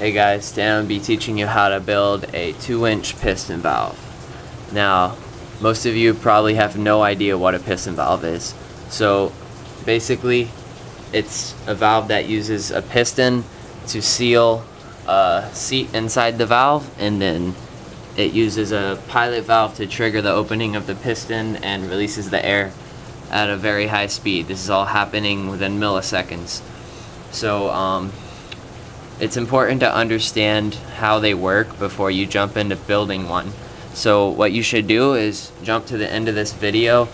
Hey guys, today I'm going to be teaching you how to build a 2-inch piston valve. Now, most of you probably have no idea what a piston valve is. So basically, it's a valve that uses a piston to seal a seat inside the valve, and then it uses a pilot valve to trigger the opening of the piston and releases the air at a very high speed. This is all happening within milliseconds. So it's important to understand how they work before you jump into building one. So what you should do is jump to the end of this video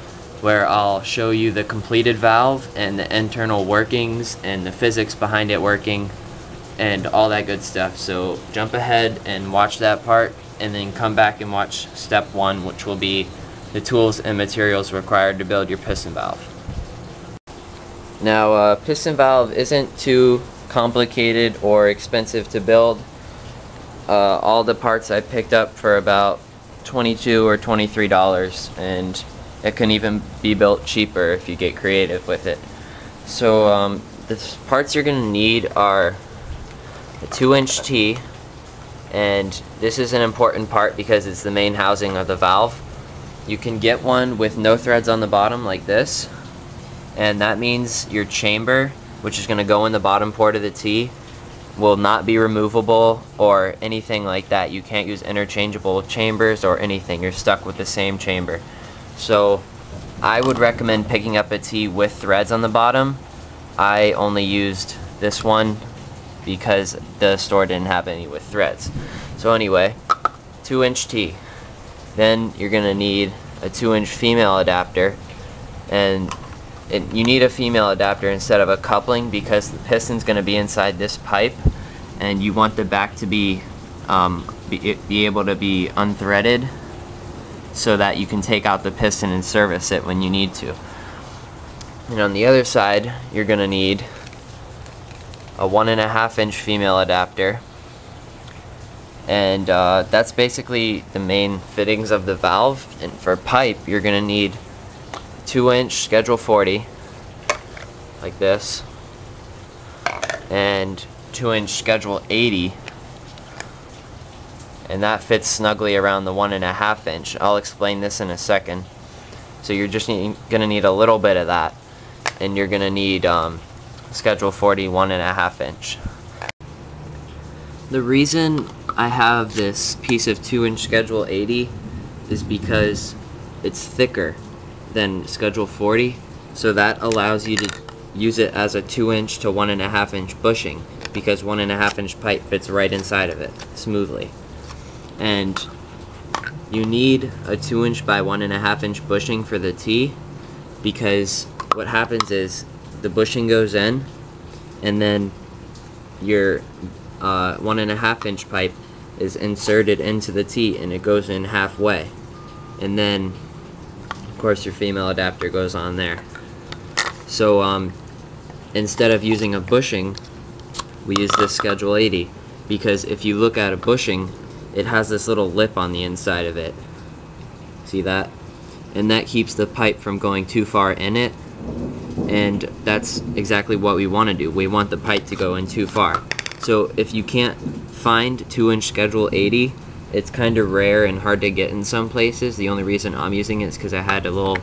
where I'll show you the completed valve and the internal workings and the physics behind it working and all that good stuff. So jump ahead and watch that part, and then come back and watch step 1, which will be the tools and materials required to build your piston valve. Now, a piston valve isn't too complicated or expensive to build. All the parts I picked up for about $22 or $23, and it can even be built cheaper if you get creative with it. So the parts you're going to need are a 2-inch T, and this is an important part because it's the main housing of the valve. You can get one with no threads on the bottom like this, and that means your chamber, which is going to go in the bottom port of the T, will not be removable or anything like that. You can't use interchangeable chambers or anything. You're stuck with the same chamber. So I would recommend picking up a T with threads on the bottom. I only used this one because the store didn't have any with threads. So anyway, 2-inch T. Then you're going to need a 2-inch female adapter, and you need a female adapter instead of a coupling because the piston's going to be inside this pipe, and you want the back to be able to be unthreaded so that you can take out the piston and service it when you need to. And on the other side, you're going to need a 1.5-inch female adapter, and that's basically the main fittings of the valve. And for pipe, you're going to need 2-inch schedule 40 like this, and 2-inch schedule 80, and that fits snugly around the 1.5-inch. I'll explain this in a second. So you're just gonna need a little bit of that, and you're gonna need schedule 40 1.5-inch. The reason I have this piece of 2-inch schedule 80 is because it's thicker than schedule 40, so that allows you to use it as a 2-inch to 1.5-inch bushing, because 1.5-inch pipe fits right inside of it smoothly. And you need a 2-inch by 1.5-inch bushing for the T, because what happens is the bushing goes in, and then your 1.5-inch pipe is inserted into the T, and it goes in halfway, and then of course your female adapter goes on there. So instead of using a bushing, we use this schedule 80, because if you look at a bushing, it has this little lip on the inside of it. See that? And that keeps the pipe from going too far in it, and that's exactly what we want to do. We want the pipe to go in too far. So if you can't find 2-inch schedule 80, it's kind of rare and hard to get in some places. The only reason I'm using it is because I had a little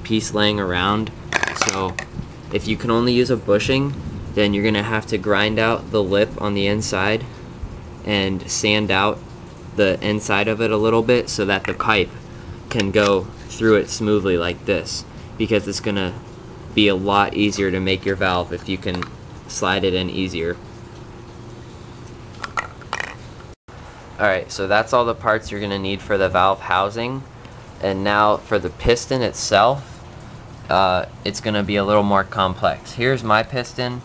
piece laying around. So if you can only use a bushing, then you're going to have to grind out the lip on the inside and sand out the inside of it a little bit so that the pipe can go through it smoothly like this, because it's going to be a lot easier to make your valve if you can slide it in easier. Alright, so that's all the parts you're going to need for the valve housing. And now for the piston itself, it's going to be a little more complex. Here's my piston.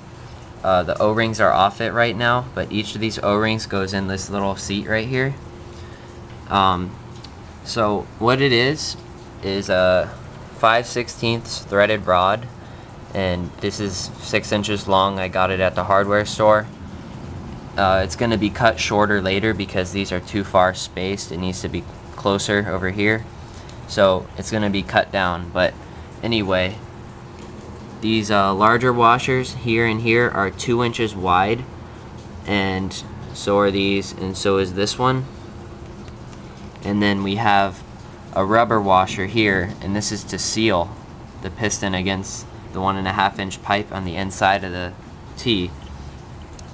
The O-rings are off it right now, but each of these O-rings goes in this little seat right here. So what it is a 5/16 threaded rod, and this is 6 inches long. I got it at the hardware store. It's going to be cut shorter later because these are too far spaced. It needs to be closer over here, so it's going to be cut down. But anyway, these larger washers here and here are 2 inches wide, and so are these, and so is this one. And then we have a rubber washer here, and this is to seal the piston against the 1.5 inch pipe on the inside of the T.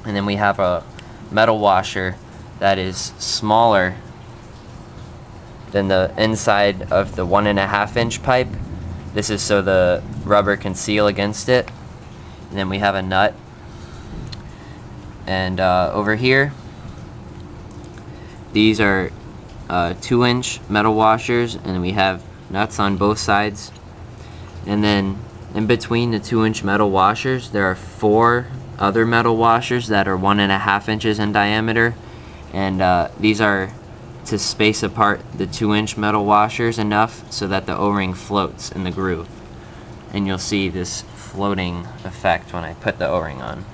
And then we have a metal washer that is smaller than the inside of the 1.5 inch pipe. This is so the rubber can seal against it. And then we have a nut. And over here, these are 2 inch metal washers, and we have nuts on both sides. And then in between the 2 inch metal washers, there are 4 other metal washers that are 1.5 inches in diameter, and these are to space apart the 2 inch metal washers enough so that the O-ring floats in the groove. And you'll see this floating effect when I put the O-ring on.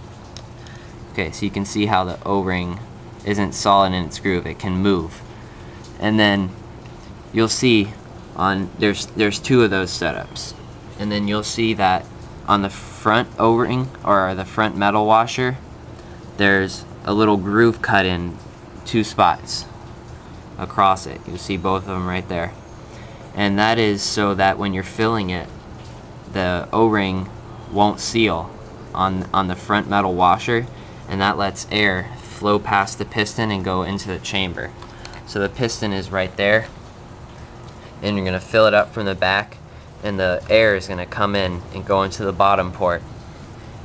Okay, so you can see how the O-ring isn't solid in its groove, it can move. And then you'll see on there's 2 of those setups. And then you'll see that on the front O-ring, or the front metal washer, there's a little groove cut in 2 spots across it. You'll see both of them right there. And that is so that when you're filling it, the O-ring won't seal on the front metal washer, and that lets air flow past the piston and go into the chamber. So the piston is right there, and you're going to fill it up from the back, and the air is going to come in and go into the bottom port,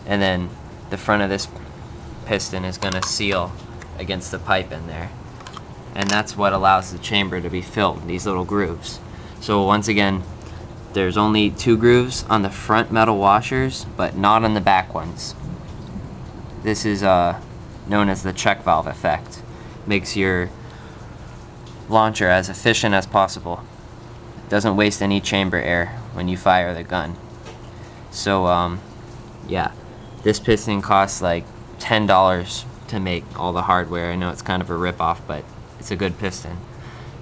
and then the front of this piston is going to seal against the pipe in there, and that's what allows the chamber to be filled, these little grooves. So once again, there's only 2 grooves on the front metal washers, but not on the back ones. This is known as the check valve effect. Makes your launcher as efficient as possible. It doesn't waste any chamber air when you fire the gun. So yeah, this piston costs like $10 to make, all the hardware. I know it's kind of a rip-off, but it's a good piston.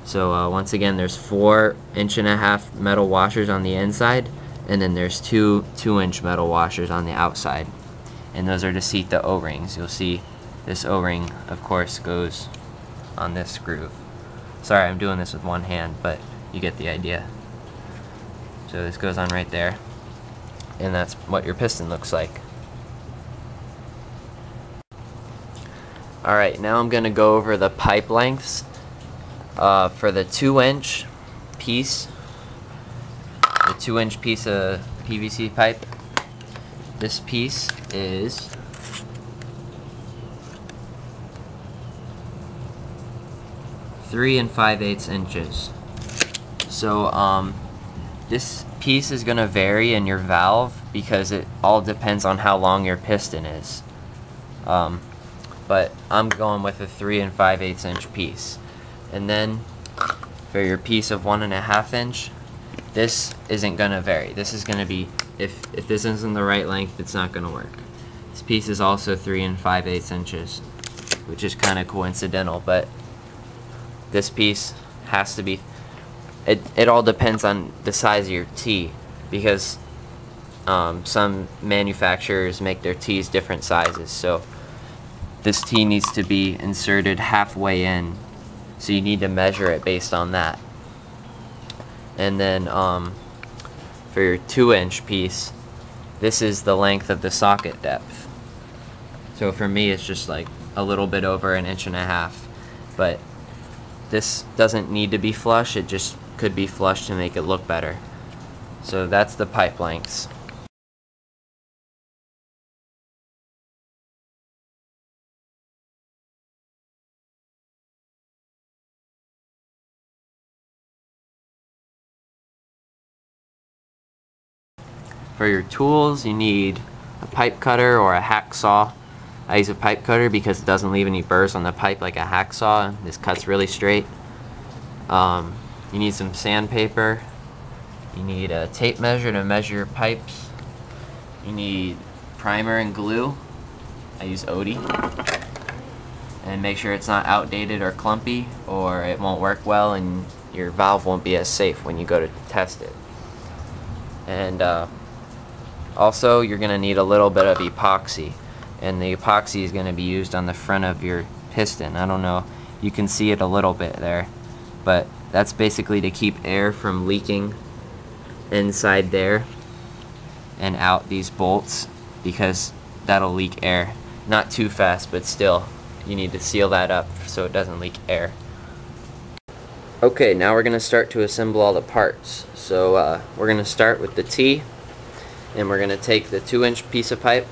So once again, there's 4 1.5 inch metal washers on the inside, and then there's 2 2-inch metal washers on the outside, and those are to seat the O-rings. You'll see this O-ring, of course, goes on this groove. Sorry, I'm doing this with one hand, but you get the idea. So this goes on right there, and that's what your piston looks like. Alright, now I'm going to go over the pipe lengths. For the 2-inch piece, the 2-inch piece of PVC pipe, this piece is 3 5/8 inches. So this piece is going to vary in your valve because it all depends on how long your piston is. But I'm going with a 3 5/8 inch piece. And then for your piece of 1.5 inch, this isn't going to vary. This is going to be, if this isn't the right length, it's not going to work. This piece is also 3 5/8 inches, which is kind of coincidental, but this piece has to be, it all depends on the size of your T, because some manufacturers make their T's different sizes. So this T needs to be inserted halfway in, so you need to measure it based on that. And then for your 2-inch piece, this is the length of the socket depth. So for me, it's just like a little bit over 1.5 inches, but this doesn't need to be flush, it just could be flush to make it look better. So that's the pipe lengths. For your tools, you need a pipe cutter or a hacksaw. I use a pipe cutter because it doesn't leave any burrs on the pipe like a hacksaw. This cuts really straight. You need some sandpaper. You need a tape measure to measure your pipes. You need primer and glue. I use Odie. And make sure it's not outdated or clumpy, or it won't work well and your valve won't be as safe when you go to test it. And also, you're going to need a little bit of epoxy, and the epoxy is going to be used on the front of your piston. I don't know, you can see it a little bit there, but that's basically to keep air from leaking inside there and out these bolts, because that'll leak air. Not too fast, but still, you need to seal that up so it doesn't leak air. Okay, now we're going to start to assemble all the parts. So we're going to start with the T, and we're going to take the 2-inch piece of pipe,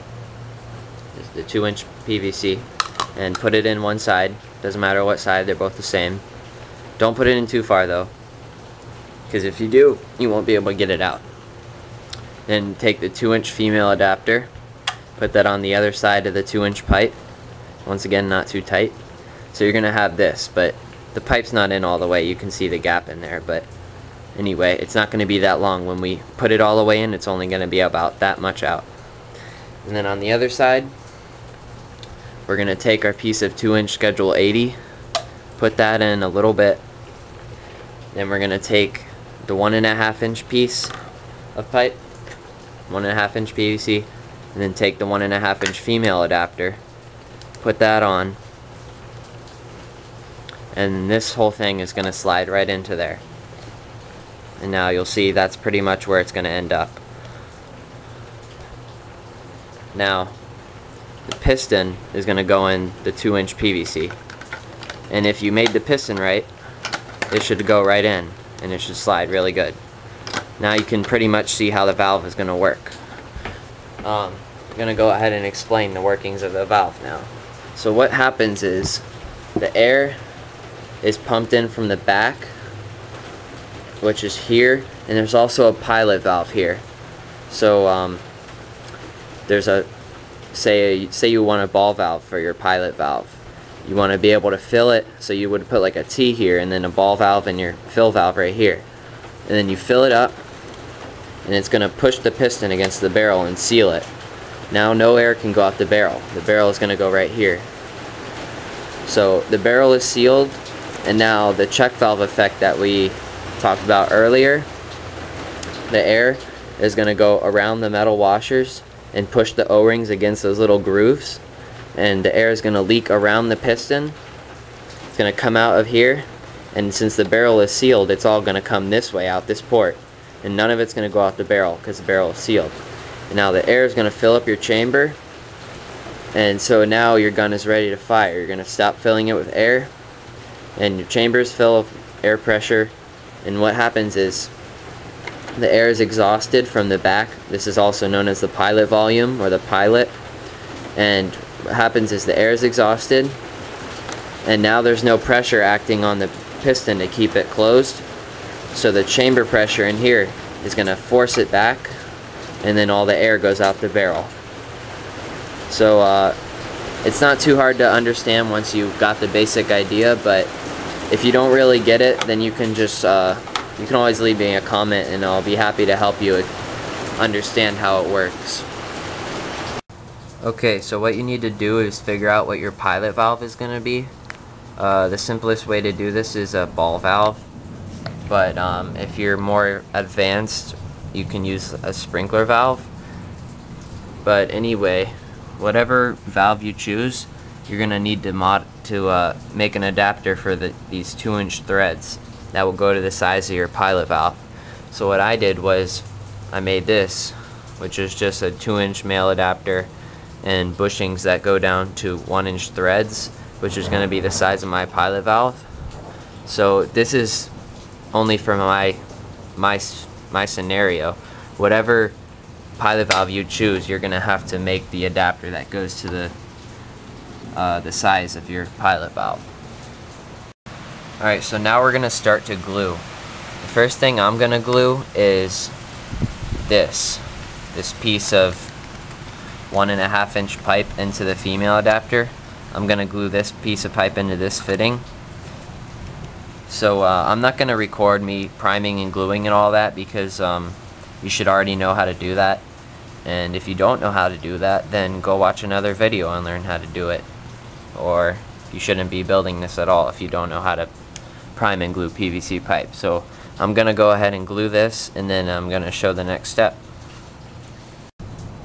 the 2-inch PVC, and put it in one side. Doesn't matter what side, they're both the same. Don't put it in too far though, because if you do, you won't be able to get it out. Then take the 2-inch female adapter, put that on the other side of the 2-inch pipe. Once again, not too tight. So you're gonna have this, but the pipe's not in all the way. You can see the gap in there, but anyway, it's not gonna be that long. When we put it all the way in, it's only gonna be about that much out. And then on the other side, we're gonna take our piece of 2-inch schedule 80, put that in a little bit. Then we're gonna take the 1.5-inch piece of pipe, 1.5-inch PVC, and then take the 1.5-inch female adapter, put that on, and this whole thing is gonna slide right into there. And now you'll see that's pretty much where it's gonna end up. Now, the piston is going to go in the 2-inch PVC, and if you made the piston right, it should go right in and it should slide really good. Now you can pretty much see how the valve is going to work. I'm going to go ahead and explain the workings of the valve now. So what happens is the air is pumped in from the back, which is here, and there's also a pilot valve here. So there's a say you want a ball valve for your pilot valve. You want to be able to fill it, so you would put like a T here and then a ball valve and your fill valve right here. And then you fill it up, and it's going to push the piston against the barrel and seal it. Now no air can go out the barrel. The barrel is going to go right here. So the barrel is sealed, and now the check valve effect that we talked about earlier, the air is going to go around the metal washers and push the O-rings against those little grooves, and the air is going to leak around the piston. It's going to come out of here, and since the barrel is sealed, it's all going to come this way out this port, and none of it's going to go out the barrel because the barrel is sealed. And now the air is going to fill up your chamber, and so now your gun is ready to fire. You're going to stop filling it with air, and your chamber is filled with air pressure, and what happens is the air is exhausted from the back. This is also known as the pilot volume or the pilot. And what happens is the air is exhausted, and now there's no pressure acting on the piston to keep it closed. So the chamber pressure in here is going to force it back, and then all the air goes out the barrel. So it's not too hard to understand once you've got the basic idea, but if you don't really get it, then you can just you can always leave me a comment, and I'll be happy to help you understand how it works. Okay, so what you need to do is figure out what your pilot valve is going to be. The simplest way to do this is a ball valve, but if you're more advanced, you can use a sprinkler valve. But anyway, whatever valve you choose, you're going to need to make an adapter for these 2-inch threads that will go to the size of your pilot valve. So what I did was I made this, which is just a 2-inch male adapter and bushings that go down to 1-inch threads, which is going to be the size of my pilot valve. So this is only for my scenario. Whatever pilot valve you choose, you're going to have to make the adapter that goes to the size of your pilot valve. Alright, so now we're going to start to glue. The first thing I'm going to glue is this piece of 1.5-inch pipe into the female adapter. I'm going to glue this piece of pipe into this fitting. So I'm not going to record me priming and gluing and all that, because you should already know how to do that. And if you don't know how to do that, then go watch another video and learn how to do it. Or you shouldn't be building this at all if you don't know how to prime and glue PVC pipe. So I'm gonna go ahead and glue this, and then I'm gonna show the next step.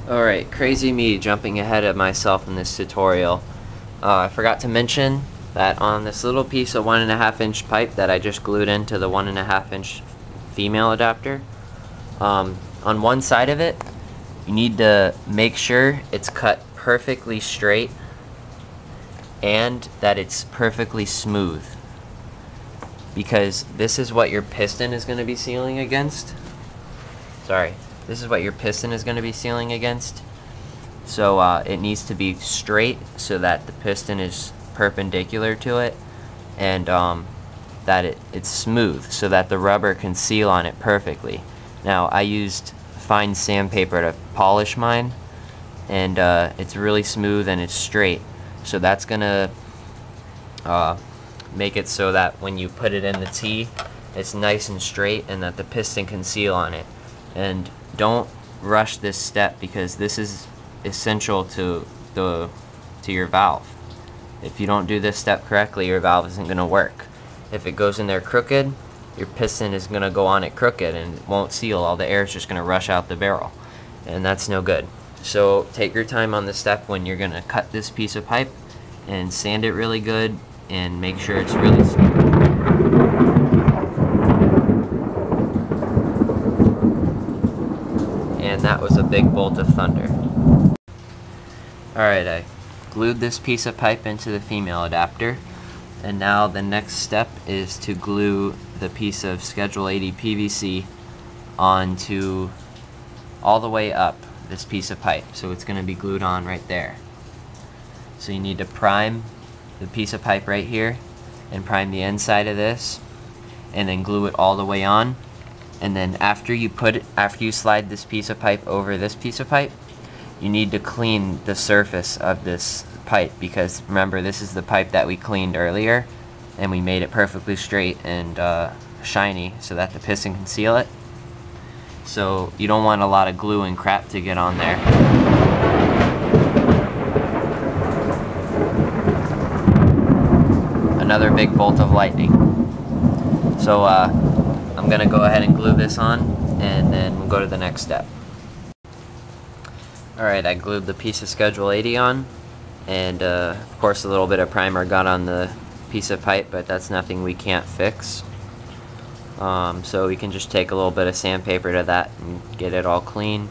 Alright, crazy me jumping ahead of myself in this tutorial. I forgot to mention that on this little piece of 1.5-inch pipe that I just glued into the 1.5-inch female adapter, on one side of it, you need to make sure it's cut perfectly straight and that it's perfectly smooth, because this is what your piston is going to be sealing against. This is what your piston is going to be sealing against. So it needs to be straight so that the piston is perpendicular to it, and that it's smooth so that the rubber can seal on it perfectly. Now, I used fine sandpaper to polish mine, and it's really smooth and it's straight. So that's gonna make it so that when you put it in the T, it's nice and straight and that the piston can seal on it. And don't rush this step, because this is essential to your valve. If you don't do this step correctly, your valve isn't going to work. If it goes in there crooked, your piston is going to go on it crooked and it won't seal. All the air is just going to rush out the barrel, and that's no good. So take your time on this step when you're going to cut this piece of pipe, and sand it really good and make sure it's really smooth. And that was a big bolt of thunder. Alright, I glued this piece of pipe into the female adapter, and now the next step is to glue the piece of Schedule 80 PVC onto all the way up this piece of pipe. So it's going to be glued on right there. So you need to prime the piece of pipe right here and prime the inside of this, and then glue it all the way on. And then after you slide this piece of pipe over this piece of pipe, you need to clean the surface of this pipe, because remember, this is the pipe that we cleaned earlier and we made it perfectly straight and shiny so that the piston can seal it. So you don't want a lot of glue and crap to get on there. Another big bolt of lightning. So I'm gonna go ahead and glue this on, and then we'll go to the next step. Alright, I glued the piece of Schedule 80 on, and of course a little bit of primer got on the piece of pipe, but that's nothing we can't fix. So we can just take a little bit of sandpaper to that and get it all clean.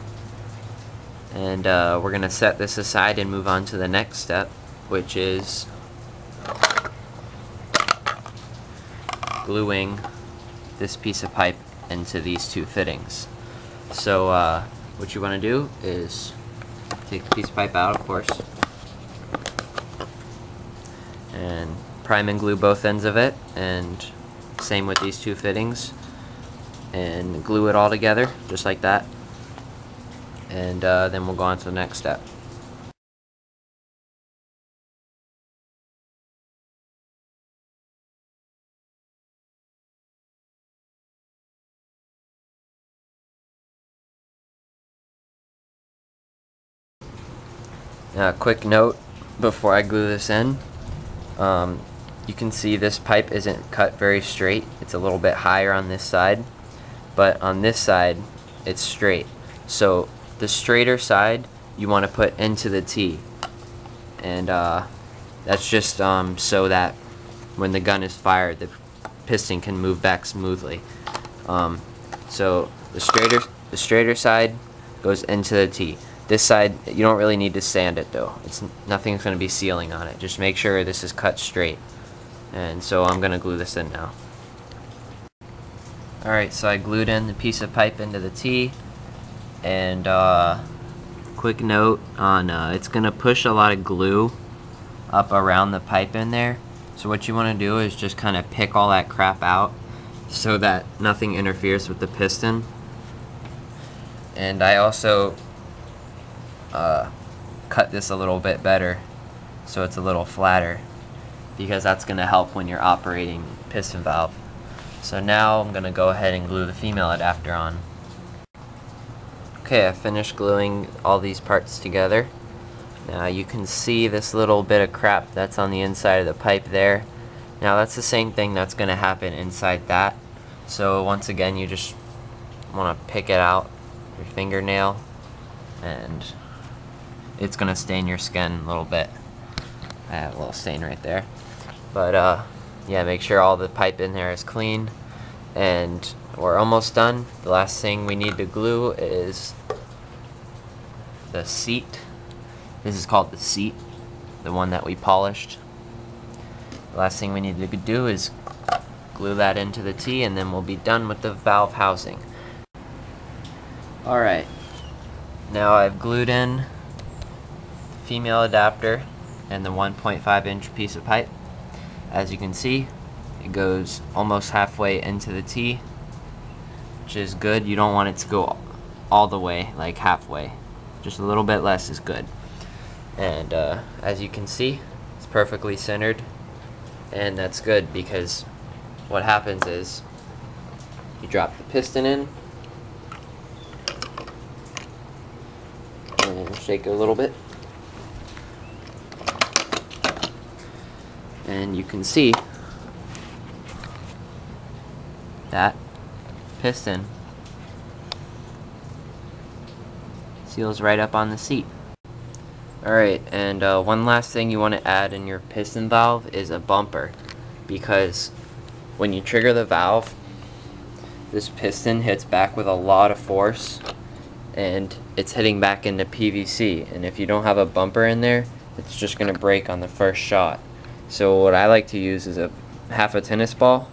And we're going to set this aside and move on to the next step, which is gluing this piece of pipe into these two fittings. So what you want to do is take the piece of pipe out, of course, and prime and glue both ends of it, and same with these two fittings, and glue it all together just like that, and then we'll go on to the next step. Quick note before I glue this in, you can see this pipe isn't cut very straight. It's a little bit higher on this side, but on this side it's straight. So the straighter side you want to put into the T, and that's just so that when the gun is fired, the piston can move back smoothly. So the straighter side goes into the T. This side, you don't really need to sand it though. Nothing's going to be sealing on it. Just make sure this is cut straight. And so I'm going to glue this in now. Alright, so I glued in the piece of pipe into the T. And quick note on it's going to push a lot of glue up around the pipe in there. So what you want to do is just kind of pick all that crap out so that nothing interferes with the piston. And I also cut this a little bit better so it's a little flatter, because that's going to help when you're operating piston valve. So now I'm going to go ahead and glue the female adapter on. Okay, I finished gluing all these parts together. Now you can see this little bit of crap that's on the inside of the pipe there. Now that's the same thing that's going to happen inside that. So once again, you just want to pick it out with your fingernail, and it's going to stain your skin a little bit. I have a little stain right there. But yeah, make sure all the pipe in there is clean. And we're almost done. The last thing we need to glue is the seat. This is called the seat, the one that we polished. The last thing we need to do is glue that into the T, and then we'll be done with the valve housing. Alright, now I've glued in the female adapter and the 1.5 inch piece of pipe. As you can see, it goes almost halfway into the T, which is good. You don't want it to go all the way, like halfway. Just a little bit less is good. And as you can see, it's perfectly centered, and that's good because what happens is you drop the piston in and shake it a little bit, and you can see that piston seals right up on the seat. Alright, and one last thing you want to add in your piston valve is a bumper, because when you trigger the valve, this piston hits back with a lot of force and it's hitting back into PVC, and if you don't have a bumper in there, it's just going to break on the first shot. So what I like to use is half a tennis ball,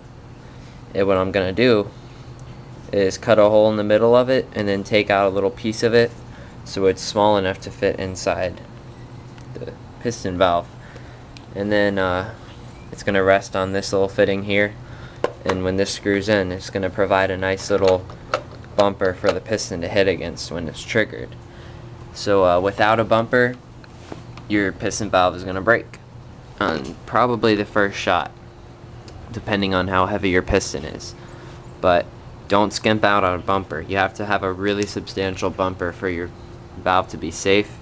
and what I'm going to do is cut a hole in the middle of it and then take out a little piece of it so it's small enough to fit inside the piston valve, and then it's going to rest on this little fitting here, and when this screws in, it's going to provide a nice little bumper for the piston to hit against when it's triggered. So without a bumper, your piston valve is going to break on probably the first shot, depending on how heavy your piston is. But don't skimp out on a bumper. You have to have a really substantial bumper for your valve to be safe.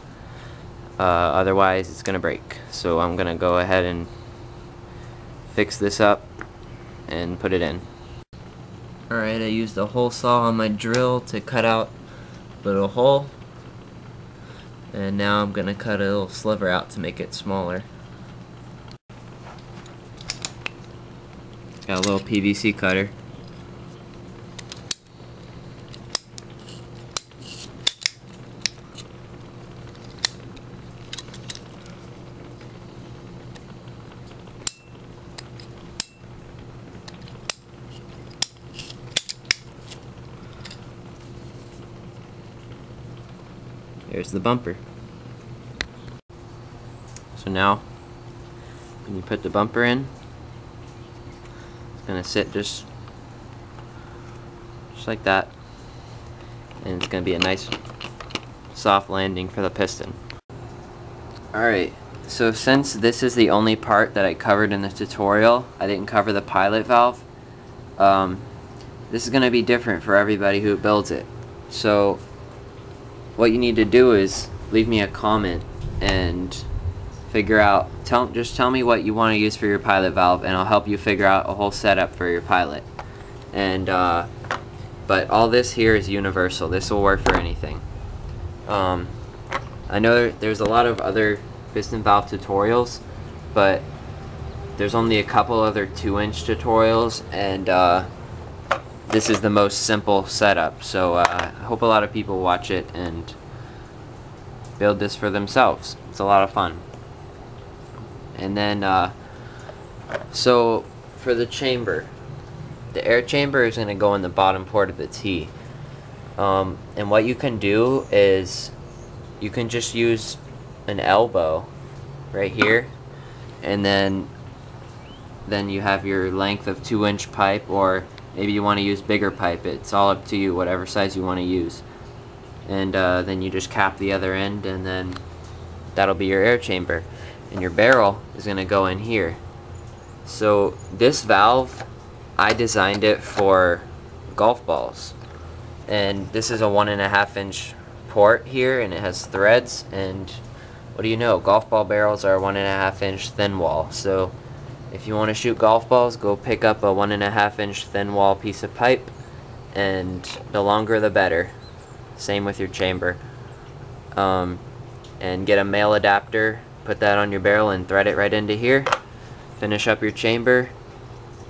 Otherwise it's gonna break. So I'm gonna go ahead and fix this up and put it in. Alright, I used a hole saw on my drill to cut out a little hole, and now I'm gonna cut a little sliver out to make it smaller. Got a little PVC cutter. There's the bumper. So now, when you put the bumper in, it's gonna sit just like that, and it's gonna be a nice soft landing for the piston. Alright, so since this is the only part that I covered in the tutorial, I didn't cover the pilot valve. This is gonna be different for everybody who builds it. So what you need to do is leave me a comment and figure out, just tell me what you want to use for your pilot valve, and I'll help you figure out a whole setup for your pilot. And but all this here is universal. This will work for anything. I know there's a lot of other piston valve tutorials, but there's only a couple other 2-inch tutorials, and this is the most simple setup. So I hope a lot of people watch it and build this for themselves. It's a lot of fun. And then so for the chamber, the air chamber is going to go in the bottom port of the T, and what you can do is you can just use an elbow right here, and then you have your length of 2-inch pipe, or maybe you want to use bigger pipe. It's all up to you, whatever size you want to use. And then you just cap the other end, and then that'll be your air chamber. And your barrel is going to go in here. So this valve, I designed it for golf balls. And this is a 1.5 inch port here, and it has threads. And what do you know? Golf ball barrels are 1.5 inch thin wall. So if you want to shoot golf balls, go pick up a 1.5 inch thin wall piece of pipe, and the longer the better. Same with your chamber. And get a male adapter put that on your barrel and thread it right into here. Finish up your chamber,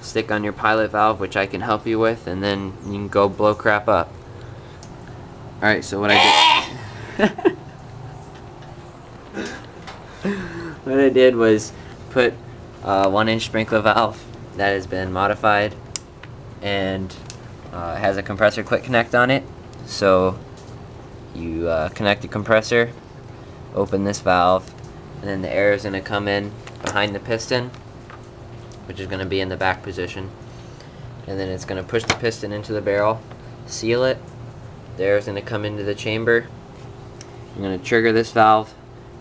stick on your pilot valve, which I can help you with, and then you can go blow crap up. Alright, so what I did what I did was put a 1-inch sprinkler valve that has been modified, and it has a compressor quick connect on it. So you connect the compressor, open this valve, and then the air is going to come in behind the piston, which is going to be in the back position, and then it's going to push the piston into the barrel, seal it. The air is going to come into the chamber. I'm going to trigger this valve,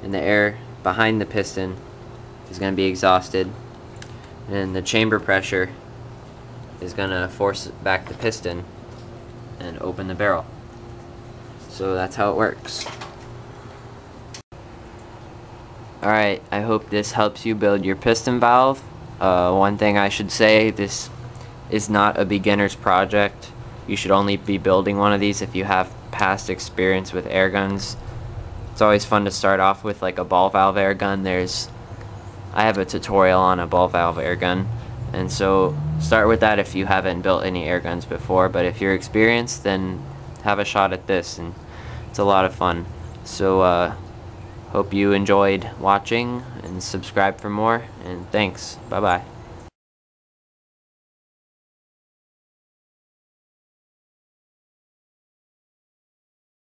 and the air behind the piston is going to be exhausted, and the chamber pressure is going to force back the piston and open the barrel. So that's how it works. Alright, I hope this helps you build your piston valve. One thing I should say, this is not a beginner's project. You should only be building one of these if you have past experience with air guns. It's always fun to start off with like a ball valve air gun. I have a tutorial on a ball valve air gun, and so start with that if you haven't built any air guns before. But if you're experienced, then have a shot at this, and it's a lot of fun. So hope you enjoyed watching, and subscribe for more, and thanks. Bye bye.